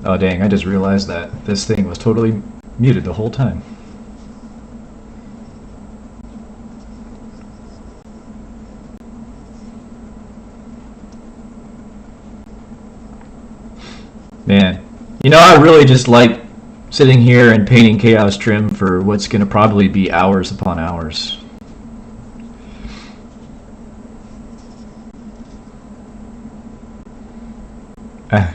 Oh dang, I just realized that this thing was totally muted the whole time. Man, I really just like sitting here and painting Chaos Trim for what's going to probably be hours upon hours. I,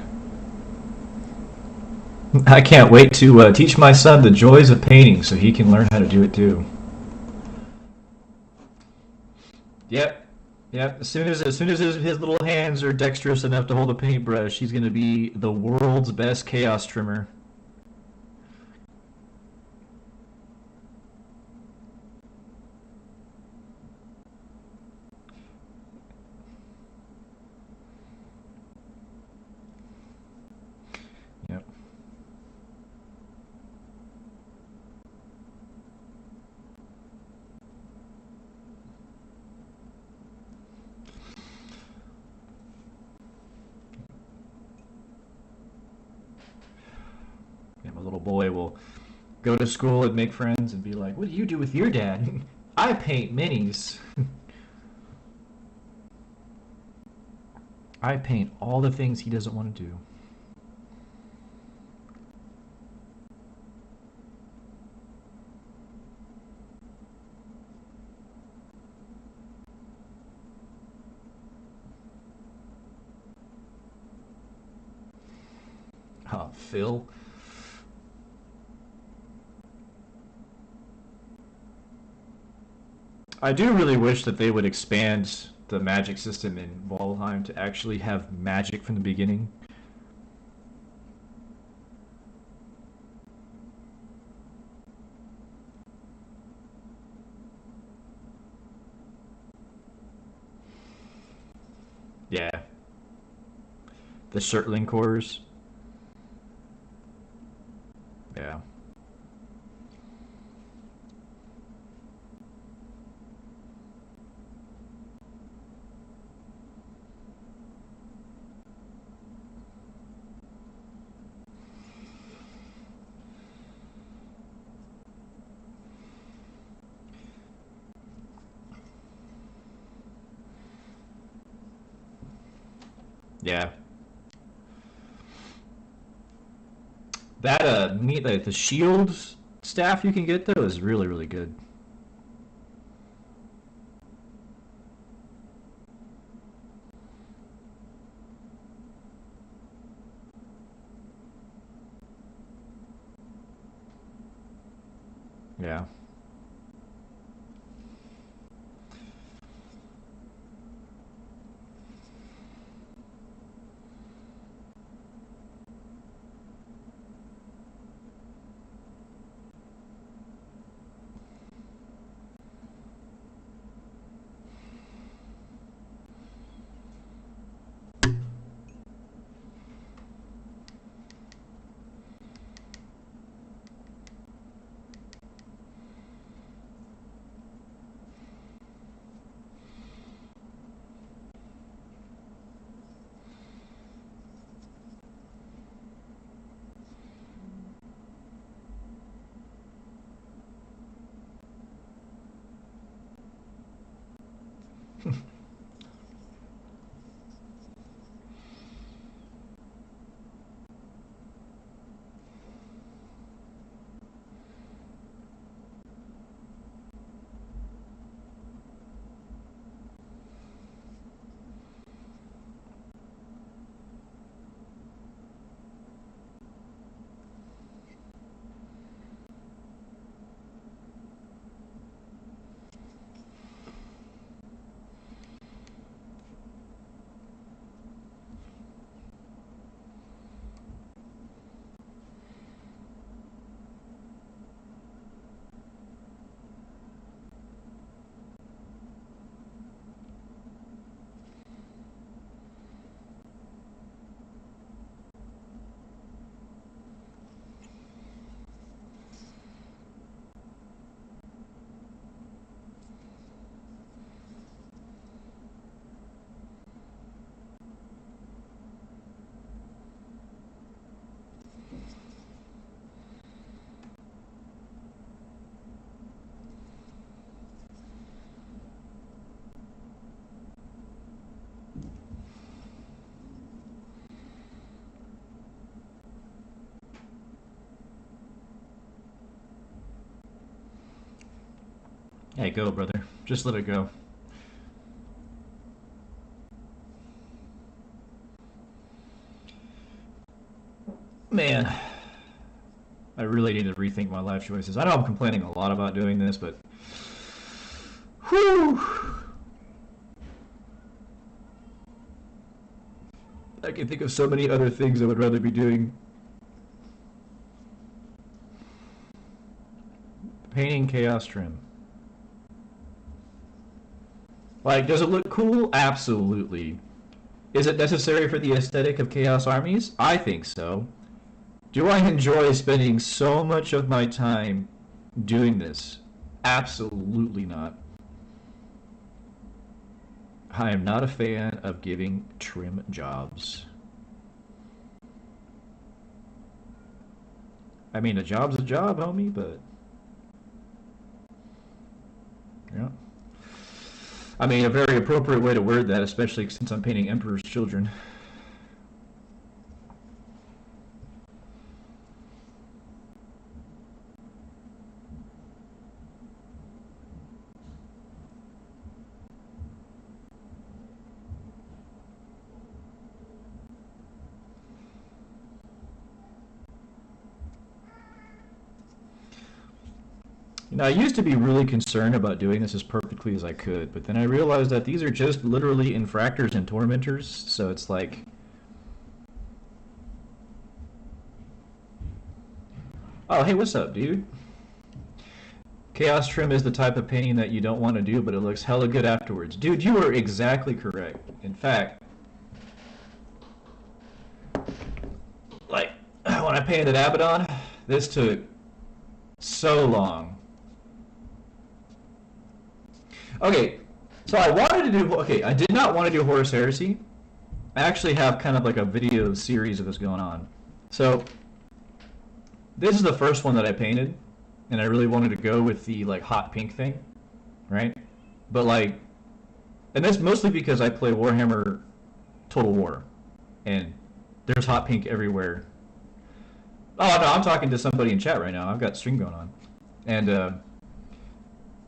I can't wait to teach my son the joys of painting so he can learn how to do it too. Yep. Yep. As soon as his little hands are dexterous enough to hold a paintbrush, he's going to be the world's best chaos trimmer. Yep. And my little boy will go to school and make friends and be like, "What do you do with your dad?" I paint minis. I paint all the things he doesn't want to do. Phil. I do really wish that they would expand the magic system in Valheim to actually have magic from the beginning. Yeah, the Shirtling cores. Yeah, yeah. That me the shield staff you can get though is really really good. Yeah. Hey, go, brother. Just let it go. Man, I really need to rethink my life choices. I know I'm complaining a lot about doing this, but whew, I can think of so many other things I would rather be doing. Painting Chaos Trim. Like, does it look cool? Absolutely. Is it necessary for the aesthetic of Chaos Armies? I think so. Do I enjoy spending so much of my time doing this? Absolutely not. I am not a fan of giving trim jobs. I mean, a job's a job, homie, but... yeah. I mean, a very appropriate way to word that, especially since I'm painting Emperor's Children. You know, I used to be really concerned about doing this as perfectly as I could, but then I realized that these are just literally infractors and tormentors, so it's like... oh, hey, what's up, dude? Chaos Trim is the type of painting that you don't want to do, but it looks hella good afterwards. Dude, you are exactly correct. In fact, like, when I painted Abaddon, this took so long. Okay, so I wanted to do... okay, I did not want to do Horus Heresy. I actually have kind of like a video series of this going on. So, this is the first one that I painted, and I really wanted to go with the, like, hot pink thing, right? But, like... and that's mostly because I play Warhammer Total War, and there's hot pink everywhere. Oh, no, I'm talking to somebody in chat right now. I've got stream going on. And,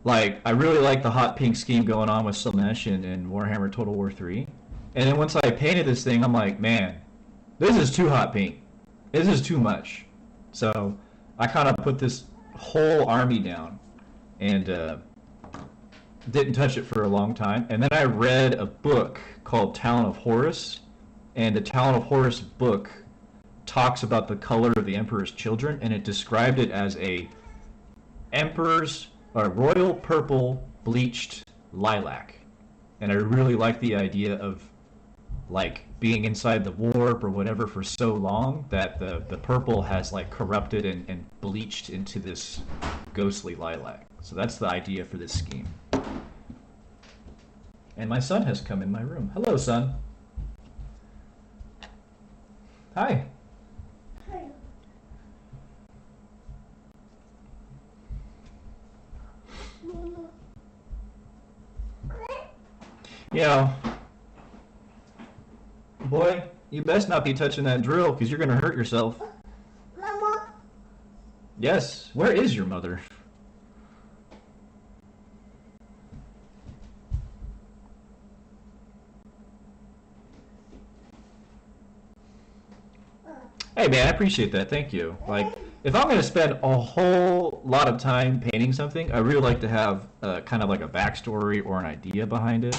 like, I really like the hot pink scheme going on with Slaanesh and Warhammer Total War 3. And then once I painted this thing, I'm like, man, this is too hot pink. This is too much. So I kind of put this whole army down and didn't touch it for a long time. And then I read a book called Talon of Horus. And the Talon of Horus book talks about the color of the Emperor's Children, and it described it as a royal purple bleached lilac. And I really like the idea of, like, being inside the warp or whatever for so long that the purple has, like, corrupted and bleached into this ghostly lilac. So that's the idea for this scheme. And my son has come in my room. Hello, son. Hi. You know, boy, you best not be touching that drill because you're going to hurt yourself. Mama. Yes, where is your mother? Hey man, I appreciate that, thank you. Like, if I'm going to spend a whole lot of time painting something, I really like to have kind of like a backstory or an idea behind it.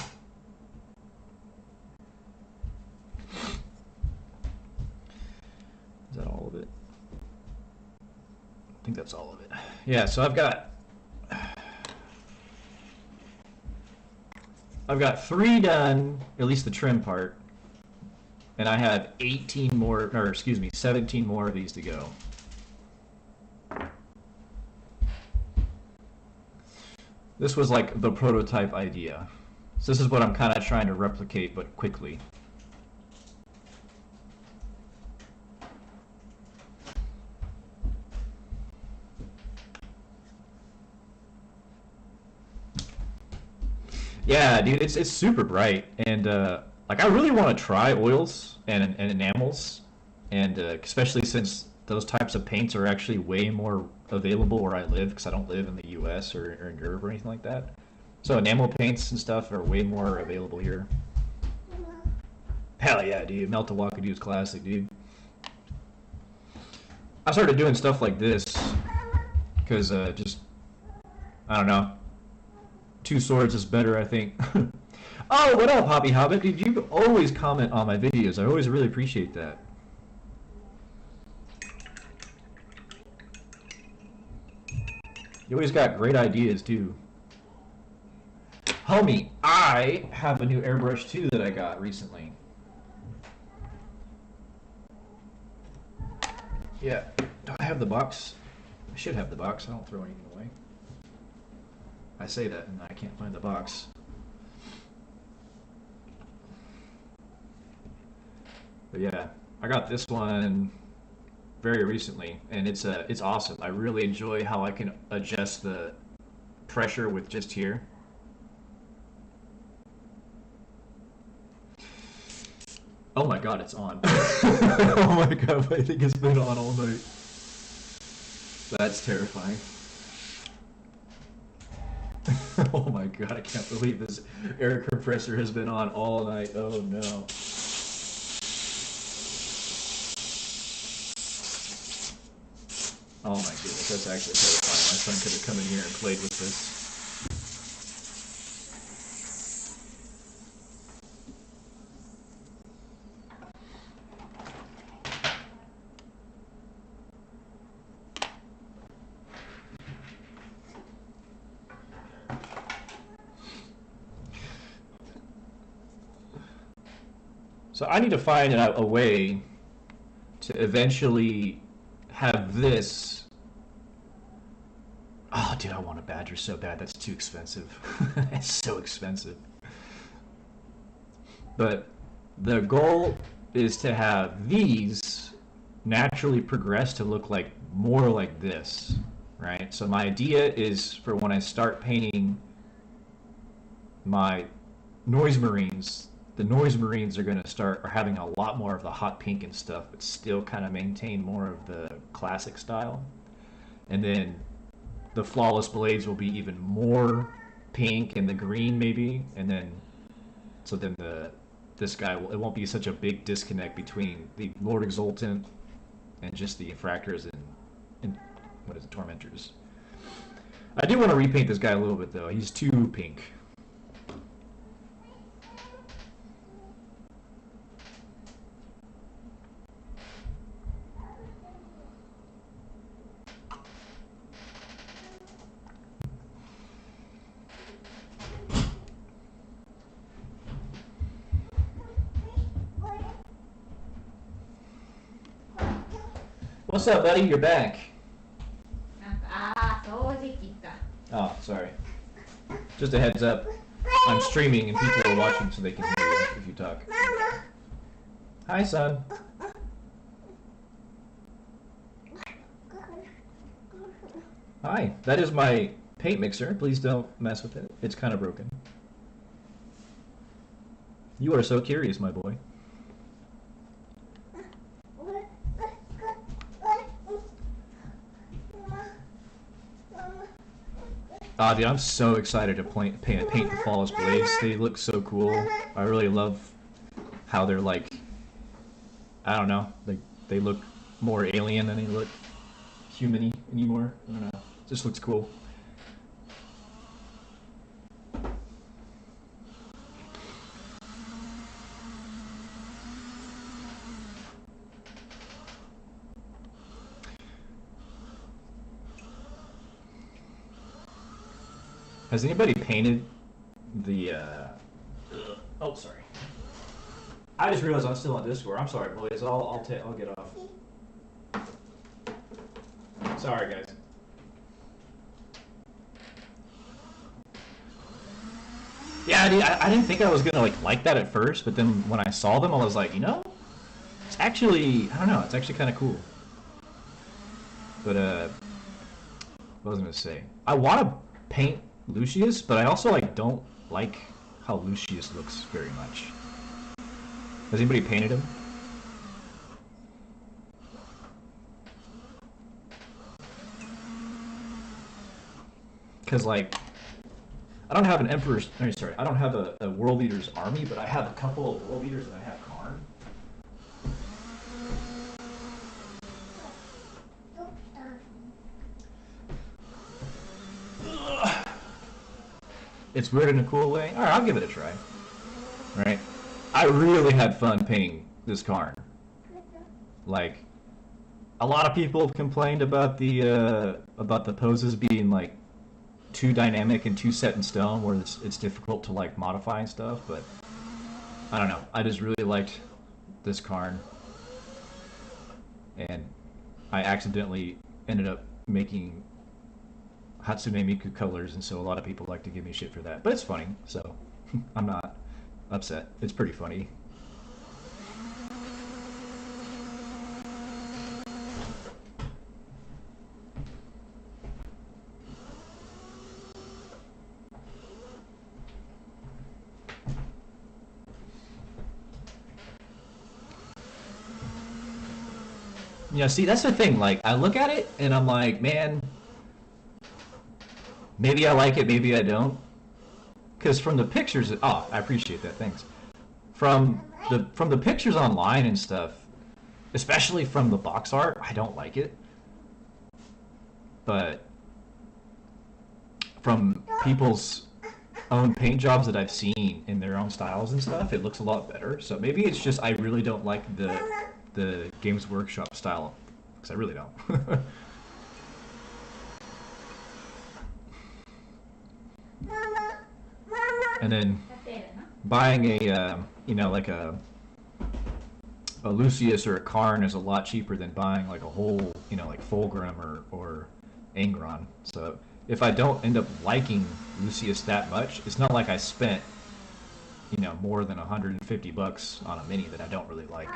Is that all of it? I think that's all of it. Yeah, so I've got 3 done, at least the trim part, and I have 18 more, or excuse me, 17 more of these to go. This was like the prototype idea. So this is what I'm kind of trying to replicate, but quickly. Yeah, dude, it's super bright, and like I really want to try oils and enamels, and especially since those types of paints are actually way more available where I live because I don't live in the US or in Europe or anything like that. So enamel paints and stuff are way more available here. Hell yeah, dude. Melt to Wakadu's classic, dude. I started doing stuff like this because just, I don't know. Two swords is better, I think. Oh, what up, Hoppy Hobbit? Dude, you always comment on my videos. I always really appreciate that. You always got great ideas, too. Homie, I have a new airbrush, too, that I got recently. Yeah. Do I have the box? I should have the box. I don't throw anything away. I say that, and I can't find the box. But yeah, I got this one very recently, and it's awesome. I really enjoy how I can adjust the pressure with just here. Oh my god, it's on. Oh my god, I think it's been on all night. That's terrifying. Oh my god, I can't believe this air compressor has been on all night. Oh no. Oh my goodness, that's actually terrifying. My son could have come in here and played with this. So I need to find a way to eventually have this. Oh, dude, I want a Badger so bad. That's too expensive. It's so expensive. But the goal is to have these naturally progress to look like more like this, right? So my idea is for when I start painting my Noise Marines, the Noise Marines are going to start having a lot more of the hot pink and stuff, but still kind of maintain more of the classic style. And then the Flawless Blades will be even more pink and the green maybe, and then so then this guy it won't be such a big disconnect between the Lord Exultant and just the Infractors and what is it, Tormentors. I do want to repaint this guy a little bit though. He's too pink. What's up, buddy? You're back. Oh, sorry. Just a heads up. I'm streaming and people are watching so they can hear you if you talk. Hi, son. Hi. That is my paint mixer. Please don't mess with it. It's kind of broken. You are so curious, my boy. Ah, dude, I'm so excited to paint the Flawless Blades. They look so cool. I really love how they're like, I don't know, they look more alien than they look human-y anymore. I don't know. It just looks cool. Has anybody painted the, oh, sorry. I just realized I'm still on Discord. I'm sorry, boys. I'll get off. Sorry, guys. Yeah, dude, I didn't think I was gonna like that at first, but then when I saw them, I was like, you know, it's actually, I don't know, it's actually kind of cool. But what was I gonna say? I want to paint Lucius, but I also don't like how Lucius looks very much. Has anybody painted him? because like I don't have an emperor's. Sorry, I don't have a world leader's army, but I have a couple of world leaders and I have Karn. It's weird in a cool way. All right, I'll give it a try. All right, I really had fun painting this Karn. Like, a lot of people have complained about the poses being like too dynamic and too set in stone, where it's difficult to like modify and stuff. But I don't know. I just really liked this Karn, and I accidentally ended up making Hatsune Miku colors, and so a lot of people like to give me shit for that. But it's funny, so I'm not upset. It's pretty funny. Yeah, see, that's the thing. Like, I look at it and I'm like, man, maybe I like it, maybe I don't. Because from the pictures, oh, I appreciate that. Thanks. From the pictures online and stuff, especially from the box art, I don't like it. But from people's own paint jobs that I've seen in their own styles and stuff, it looks a lot better. So maybe it's just I really don't like the Games Workshop style, because I really don't. And then buying a you know, like a Lucius or a Karn is a lot cheaper than buying like a whole, you know, like Fulgrim or Angron. So if I don't end up liking Lucius that much, it's not like I spent, you know, more than $150 on a mini that I don't really like.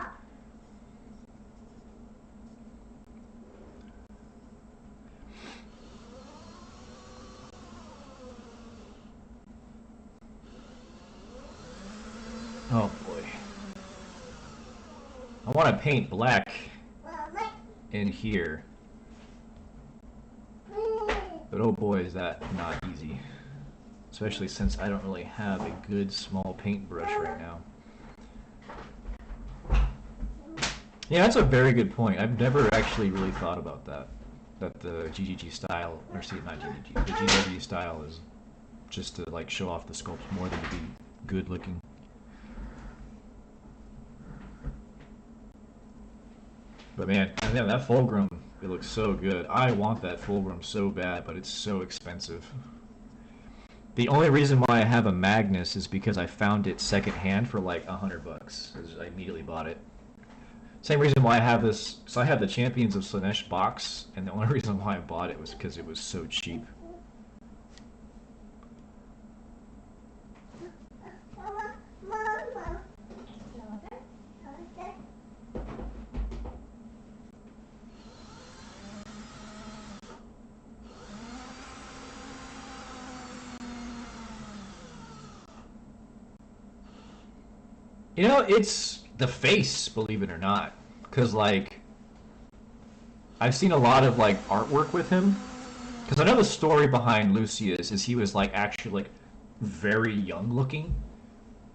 Oh boy. I want to paint black in here. But oh boy, is that not easy. Especially since I don't really have a good small paintbrush right now. Yeah, that's a very good point. I've never actually really thought about that. That the GGG style, or see, not GGG, the GW style is just to like show off the sculpts more than to be good looking. But man, that Fulgrim, it looks so good. I want that Fulgrim so bad, but it's so expensive. The only reason why I have a Magnus is because I found it secondhand for like $100. I immediately bought it. Same reason why I have this. So I have the Champions of Slaanesh box, and the only reason why I bought it was because it was so cheap. You know, it's the face, believe it or not. Because, like, I've seen a lot of, like, artwork with him. Because I know the story behind Lucius is he was, like, actually, like, very young looking.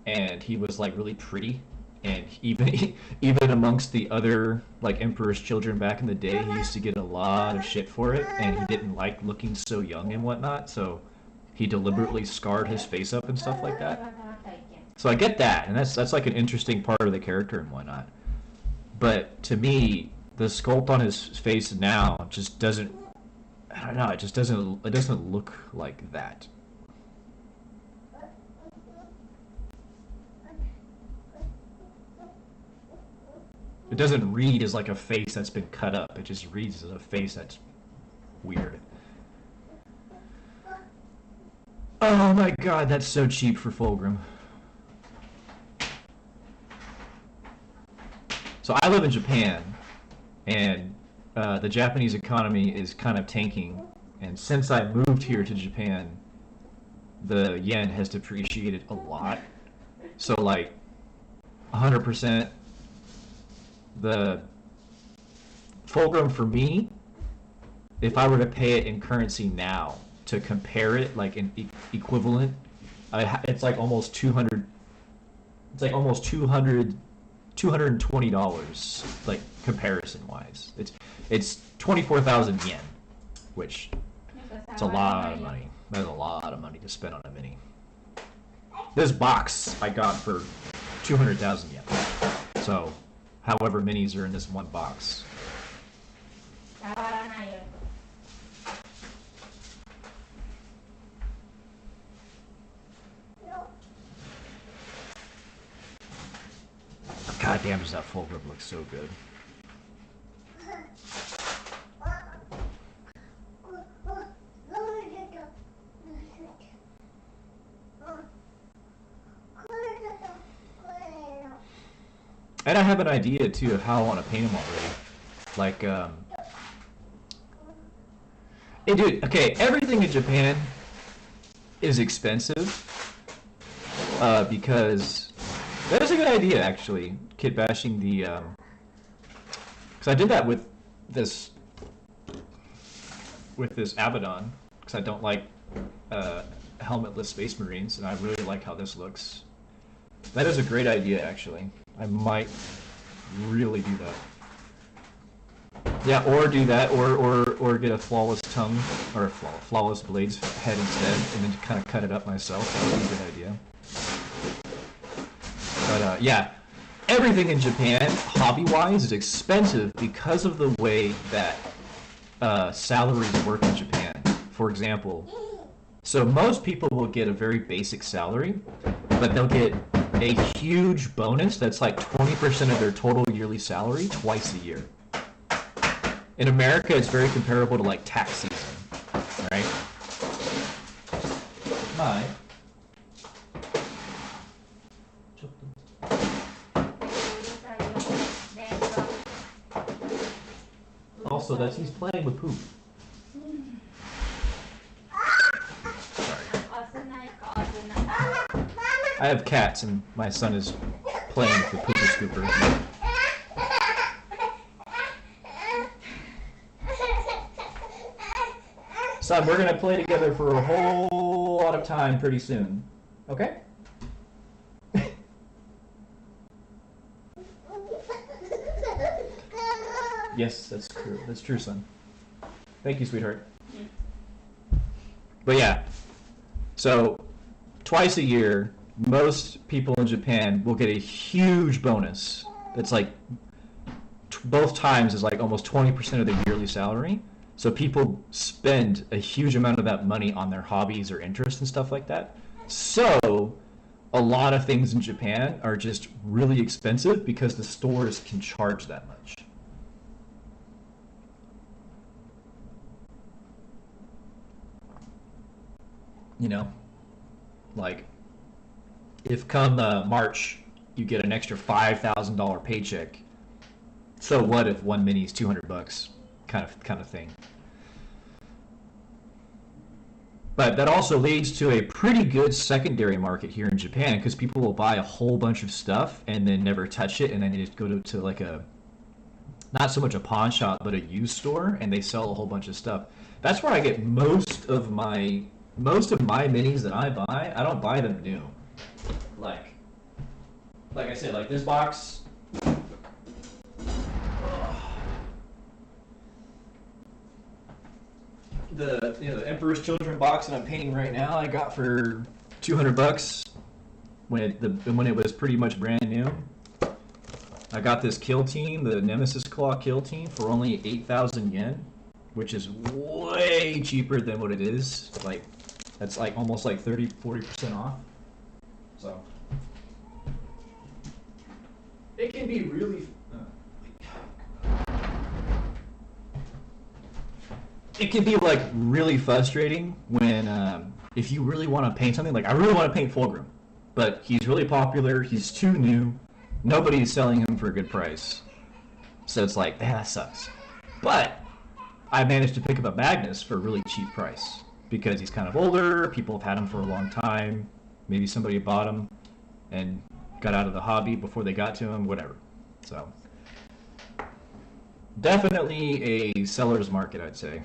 And he was, like, really pretty. And even amongst the other, like, Emperor's children back in the day, he used to get a lot of shit for it. And he didn't like looking so young and whatnot. So he deliberately scarred his face up and stuff like that. So I get that, and that's like an interesting part of the character and whatnot. But to me, the sculpt on his face now just doesn't. I don't know. It just doesn't. It doesn't look like that. It doesn't read as like a face that's been cut up. It just reads as a face that's weird. Oh my god, that's so cheap for Fulgrim. So I live in Japan, and the Japanese economy is kind of tanking. And since I moved here to Japan, the yen has depreciated a lot. So like 100%, the Fulgrim for me, if I were to pay it in currency now to compare it, like an equivalent, it's like almost 200. It's like almost $220, like comparison wise. It's 24,000 yen, which it's a lot of money. That's a lot of money to spend on a mini. This box I got for 200,000 yen. So, however minis are in this one box. God damn, does that full grip look so good. And I have an idea too of how I want to paint them already. Like, hey dude, okay, everything in Japan is expensive because that is a good idea actually. Kit bashing the, because I did that with this Abaddon because I don't like helmetless Space Marines, and I really like how this looks. That is a great idea actually. I might really do that. Yeah, or do that, or get a flawless tongue, or a flawless blades head instead, and then kind of cut it up myself. That would be a good idea. But yeah, everything in Japan, hobby-wise, is expensive because of the way that salaries work in Japan. For example, so most people will get a very basic salary, but they'll get a huge bonus that's like 20% of their total yearly salary twice a year. In America, it's very comparable to like tax season, right? My. Also, that's he's playing with poop. I have cats, and my son is playing with the pooper scooper. Son, we're gonna play together for a whole lot of time pretty soon. Okay? Yes, that's true. That's true, son. Thank you, sweetheart. But yeah, so twice a year, most people in Japan will get a huge bonus. That's like both times is like almost 20% of their yearly salary. So people spend a huge amount of that money on their hobbies or interests and stuff like that. So a lot of things in Japan are just really expensive because the stores can charge that much. You know, like if come March you get an extra $5,000 paycheck, so what if one mini is $200, kind of thing. But that also leads to a pretty good secondary market here in Japan because people will buy a whole bunch of stuff and then never touch it, and then they just go to like a, not so much a pawn shop, but a used store, and they sell a whole bunch of stuff. That's where I get most of my minis that I buy. I don't buy them new. Like I said, like this box. The Emperor's Children box that I'm painting right now, I got for $200 when it was pretty much brand new. I got this kill team, the Nemesis Claw kill team, for only 8,000 yen, which is way cheaper than what it is. Like that's like almost like 30-40% off. So it can be really. It can be like really frustrating when if you really want to paint something. Like I really want to paint Fulgrim, but he's really popular. He's too new. Nobody's selling him for a good price. So it's like, that sucks. But I managed to pick up a Magnus for a really cheap price because he's kind of older. People have had him for a long time. Maybe somebody bought him and got out of the hobby before they got to him. Whatever. So definitely a seller's market, I'd say.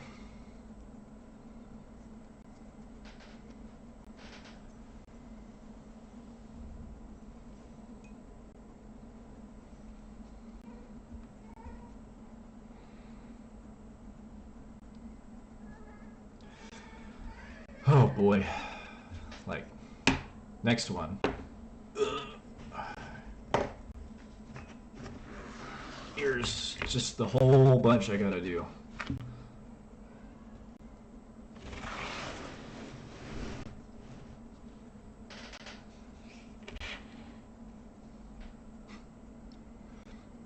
boy. Like, next one. Here's just the whole bunch I gotta do.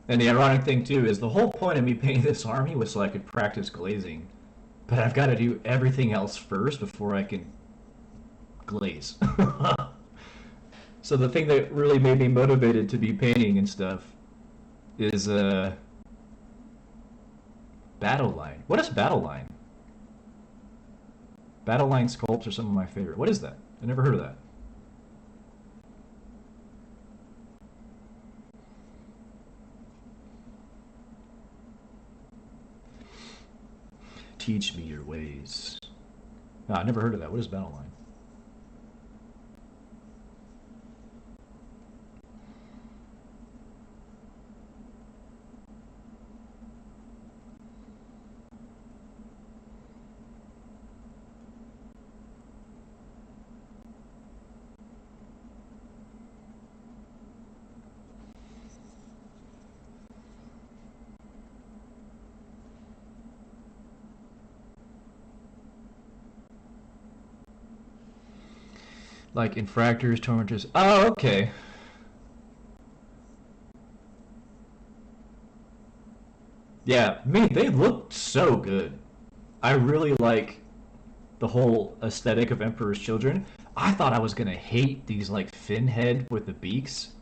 And the ironic thing too is the whole point of me painting this army was so I could practice glazing. But I've got to do everything else first before I can glaze. So the thing that really made me motivated to be painting and stuff is Battle Line. What is Battle Line? Battle Line sculpts are some of my favorite. What is that? I never heard of that. Teach me your ways. No, I never heard of that. What is Battle Line? Like infractors, tormentors. Oh, okay. Yeah, man, they look so good. I really like the whole aesthetic of Emperor's Children. I thought I was gonna hate these like fin head with the beaks,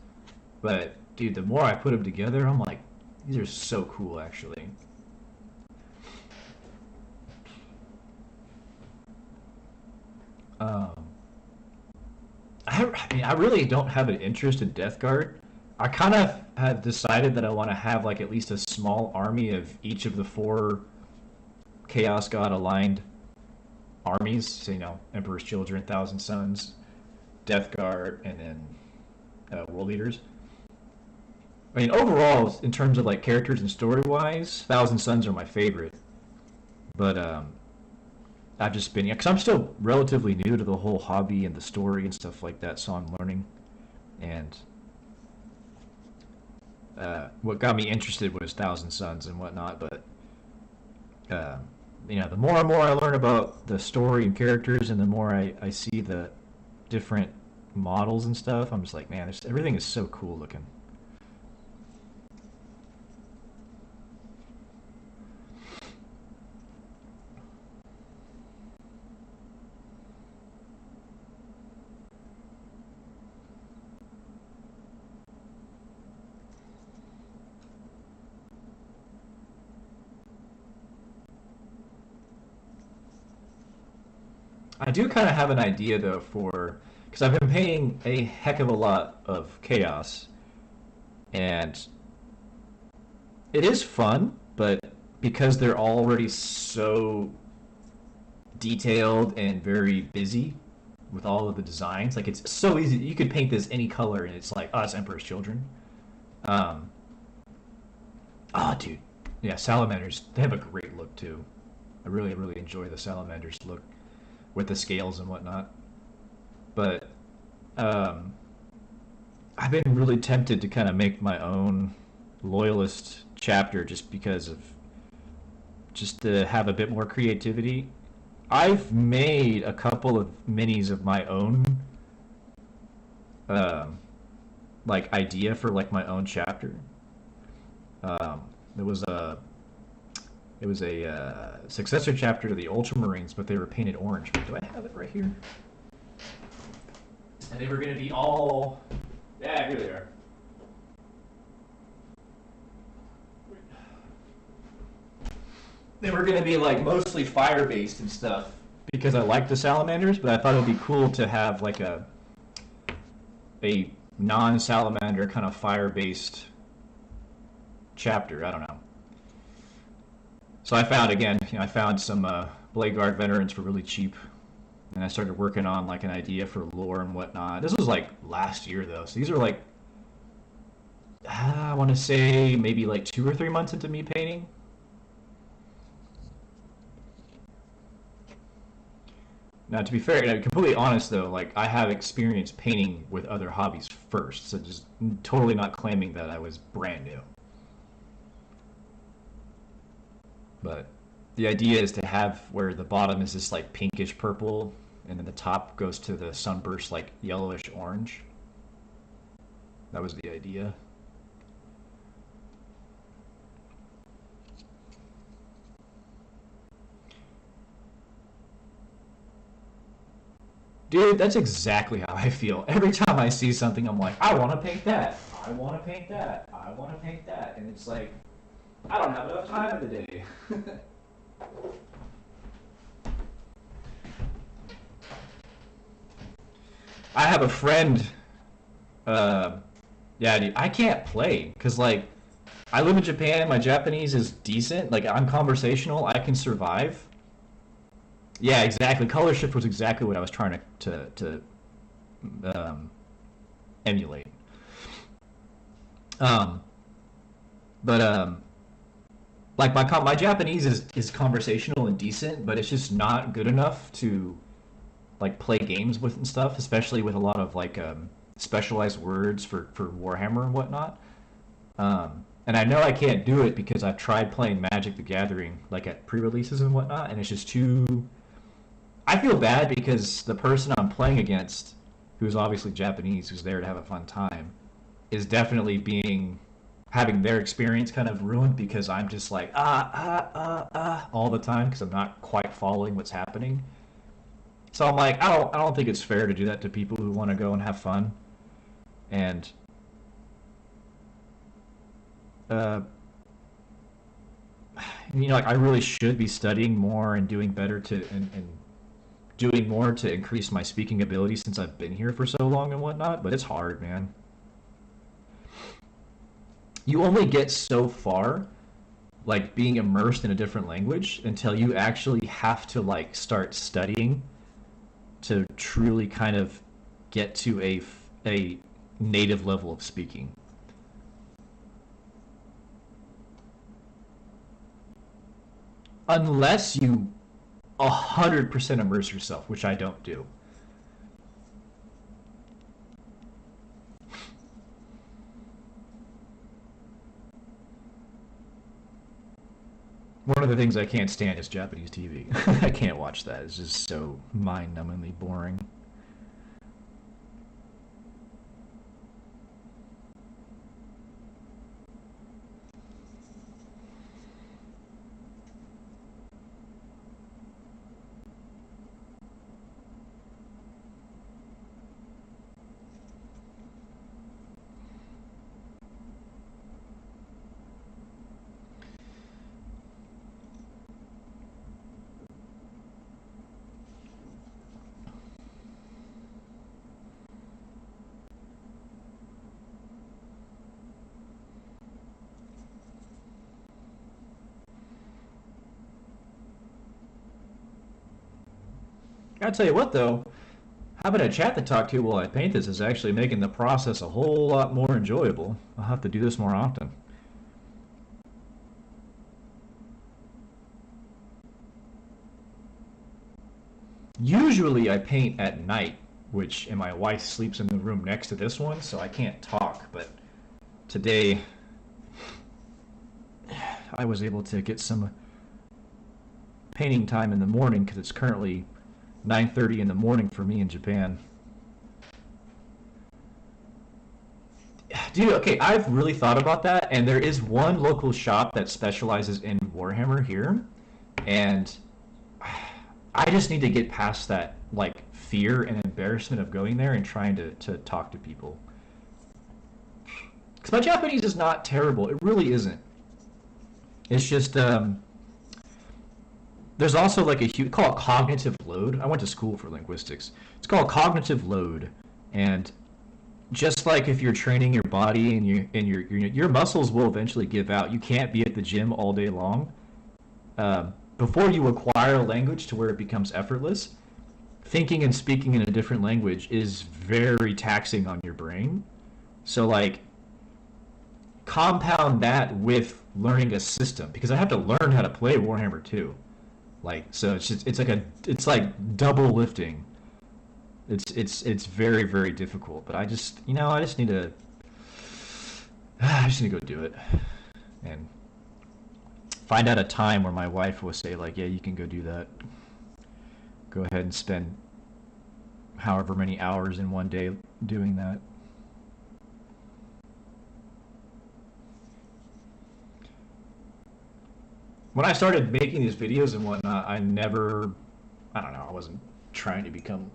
but dude, the more I put them together, I'm like, these are so cool actually. Um, I mean, I really don't have an interest in Death Guard. I kind of have decided that I want to have like at least a small army of each of the four Chaos God aligned armies. So, Emperor's Children, Thousand Sons, Death Guard, and then World Leaders. I mean, overall, in terms of like characters and story wise, Thousand Sons are my favorite. But I've just been, because I'm still relatively new to the whole hobby and the story and stuff like that, so I'm learning. And what got me interested was Thousand Sons and whatnot. But uh, the more and more I learn about the story and characters, and the more I see the different models and stuff, I'm just like, man, everything is so cool looking. I do kind of have an idea though because I've been painting a heck of a lot of chaos, and it is fun, but because they're already so detailed and very busy with all of the designs, like it's so easy. You could paint this any color, and it's like, oh, it's Emperor's Children. Um, oh, dude, yeah, salamanders. They have a great look too. I really, really enjoy the salamanders look with the scales and whatnot. But um, I've been really tempted to kind of make my own loyalist chapter just because of just to have a bit more creativity. I've made a couple of minis of my own, um, like idea for like my own chapter. Um, it was a successor chapter to the Ultramarines, but they were painted orange. Do I have it right here? And they were going to be all... Yeah, here they are. They were going to be like mostly fire-based and stuff because I like the salamanders, but I thought it would be cool to have like a non-salamander kind of fire-based chapter. I don't know. So I found, again, I found some Blade Guard veterans for really cheap, and I started working on like an idea for lore and whatnot. This was like last year though, so these are like, I want to say maybe like 2 or 3 months into me painting. Now, to be fair, to be completely honest though, like I have experience painting with other hobbies first, so just totally not claiming that I was brand new. But the idea is to have where the bottom is this like pinkish purple, and then the top goes to the sunburst like yellowish orange. That was the idea. Dude, that's exactly how I feel. Every time I see something, I'm like, I want to paint that. I want to paint that. I want to paint that. And it's like, I don't have enough time in the day. I have a friend. Uh, yeah, dude, I can't play because like I live in Japan. My Japanese is decent. Like I'm conversational. I can survive. Yeah, exactly. Color shift was exactly what I was trying to emulate. Um, but like my Japanese is conversational and decent, but it's just not good enough to like play games with and stuff, especially with a lot of like specialized words for Warhammer and whatnot. And I know I can't do it because I've tried playing Magic the Gathering like at pre-releases and whatnot, and it's just too. I feel bad because the person I'm playing against, who's obviously Japanese, who's there to have a fun time, is definitely being having their experience kind of ruined because I'm just like all the time because I'm not quite following what's happening. So I'm like, I don't think it's fair to do that to people who want to go and have fun. And uh, like I really should be studying more and doing better and doing more to increase my speaking ability since I've been here for so long and whatnot. But it's hard, man. You only get so far, like being immersed in a different language, until you actually have to like start studying to truly kind of get to a native level of speaking. Unless you 100% immerse yourself, which I don't do. One of the things I can't stand is Japanese TV. I can't watch that. It's just so mind-numbingly boring. I'll tell you what, though, having a chat to talk to while I paint this is actually making the process a whole lot more enjoyable. I'll have to do this more often. Usually I paint at night, and my wife sleeps in the room next to this one, so I can't talk, but today I was able to get some painting time in the morning because it's currently 9:30 in the morning for me in Japan. Dude, okay, I've really thought about that, and there is one local shop that specializes in Warhammer here, and I just need to get past that like fear and embarrassment of going there and trying to talk to people. Because my Japanese is not terrible. It really isn't. It's just there's also like a huge call it cognitive load. I went to school for linguistics. It's called cognitive load, and just like if you're training your body and your muscles will eventually give out. You can't be at the gym all day long. Before you acquire a language to where it becomes effortless, thinking and speaking in a different language is very taxing on your brain. So like compound that with learning a system because I have to learn how to play Warhammer 2. Like, so it's like double lifting. It's very, very difficult. But I just, I just need to go do it and find out a time where my wife will say like, yeah, you can go do that. Go ahead and spend however many hours in one day doing that. When I started making these videos and whatnot, I don't know, I wasn't trying to become,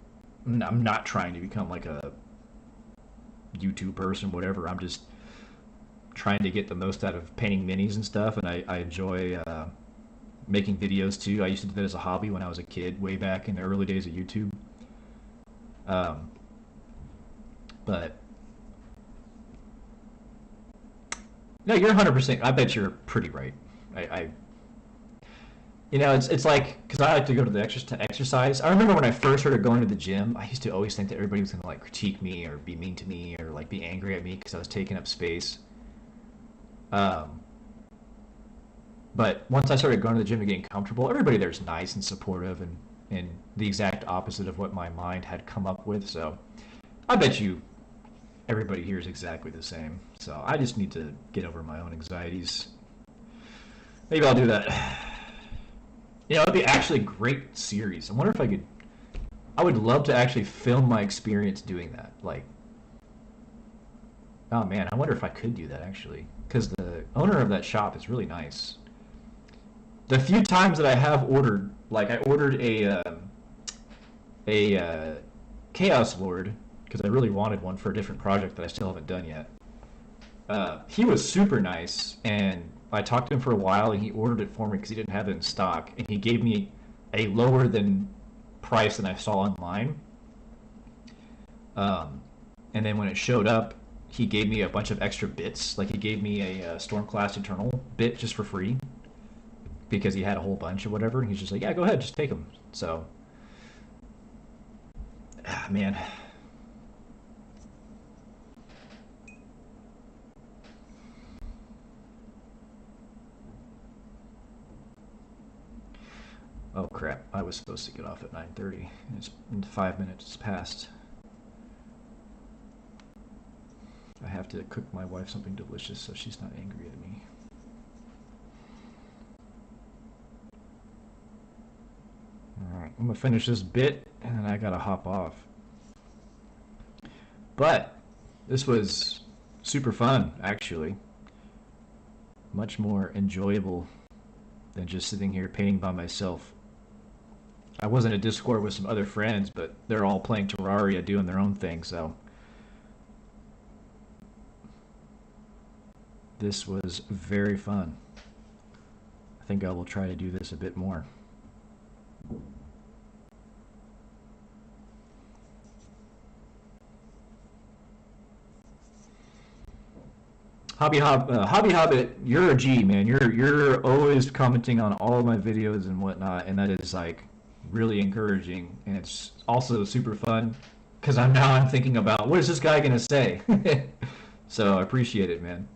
I'm not trying to become like a YouTube person, whatever. I'm just trying to get the most out of painting minis and stuff, and I enjoy making videos too. I used to do that as a hobby when I was a kid, way back in the early days of YouTube. But no, you're 100%. I bet you're pretty right. I it's like because I like to go to the exercise. I remember when I first started going to the gym, I used to always think that everybody was gonna like critique me or be mean to me or like be angry at me because I was taking up space. But once I started going to the gym and getting comfortable, everybody there's nice and supportive and the exact opposite of what my mind had come up with. So I bet you everybody here is exactly the same. So I just need to get over my own anxieties. Maybe I'll do that. It'd be actually a great series. I wonder if I would love to actually film my experience doing that. Like, oh man, I wonder if I could do that actually. Because the owner of that shop is really nice. The few times that I have ordered, like I ordered a Chaos Lord, because I really wanted one for a different project that I still haven't done yet. He was super nice, and I talked to him for a while, and he ordered it for me because he didn't have it in stock, and he gave me a lower than price than I saw online. And then when it showed up, he gave me a bunch of extra bits. Like he gave me a Stormcast Eternal bit just for free because he had a whole bunch or whatever. And he's just like, yeah, go ahead, just take them. So, man. Oh crap, I was supposed to get off at 9:30. It's 5 minutes past. I have to cook my wife something delicious so she's not angry at me. Alright, I'm gonna finish this bit and then I gotta hop off. But this was super fun, actually. Much more enjoyable than just sitting here painting by myself. I was in a Discord with some other friends, but they're all playing Terraria, doing their own thing, so this was very fun. I think I will try to do this a bit more. Hobby Hobbit, you're a G, man. You're always commenting on all of my videos and whatnot, and that is like really encouraging, and it's also super fun because I'm thinking about what is this guy gonna say. So I appreciate it, man.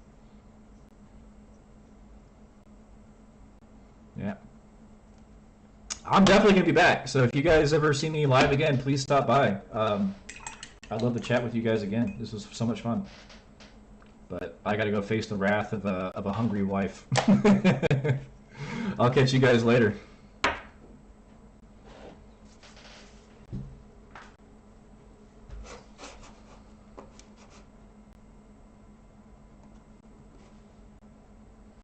Yeah, I'm definitely gonna be back. So if you guys ever see me live again, please stop by. I'd love to chat with you guys again. This was so much fun. But I gotta go face the wrath of a hungry wife. I'll catch you guys later.